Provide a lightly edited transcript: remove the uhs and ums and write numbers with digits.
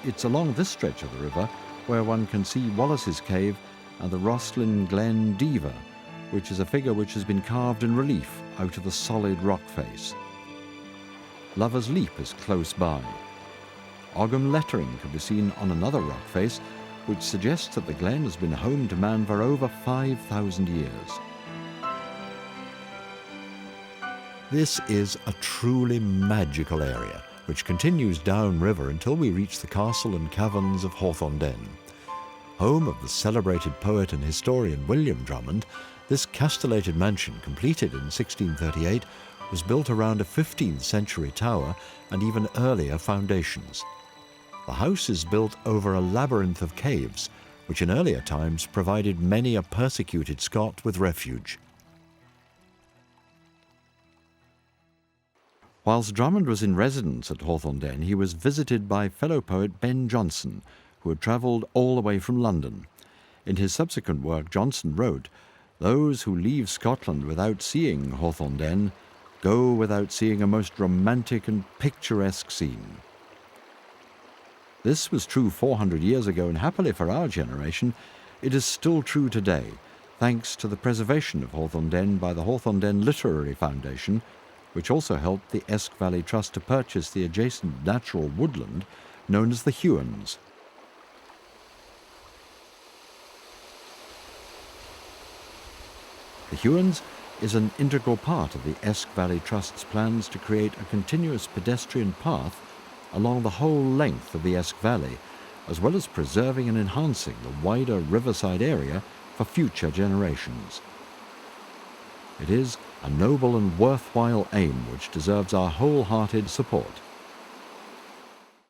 It's along this stretch of the river where one can see Wallace's Cave and the Roslin Glen Diva, which is a figure which has been carved in relief out of the solid rock face. Lover's Leap is close by. Ogam lettering can be seen on another rock face, which suggests that the glen has been home to man for over 5,000 years. This is a truly magical area, which continues downriver until we reach the castle and caverns of Hawthornden. Home of the celebrated poet and historian William Drummond, this castellated mansion, completed in 1638, was built around a 15th century tower and even earlier foundations. The house is built over a labyrinth of caves, which in earlier times provided many a persecuted Scot with refuge. Whilst Drummond was in residence at Hawthornden, he was visited by fellow poet Ben Jonson, who had travelled all the way from London. In his subsequent work, Jonson wrote, "Those who leave Scotland without seeing Hawthornden go without seeing a most romantic and picturesque scene." This was true 400 years ago, and happily for our generation, it is still true today, thanks to the preservation of Hawthornden by the Hawthornden Literary Foundation, which also helped the Esk Valley Trust to purchase the adjacent natural woodland known as the Hewans. The Hewans is an integral part of the Esk Valley Trust's plans to create a continuous pedestrian path along the whole length of the Esk Valley, as well as preserving and enhancing the wider riverside area for future generations. It is a noble and worthwhile aim which deserves our wholehearted support.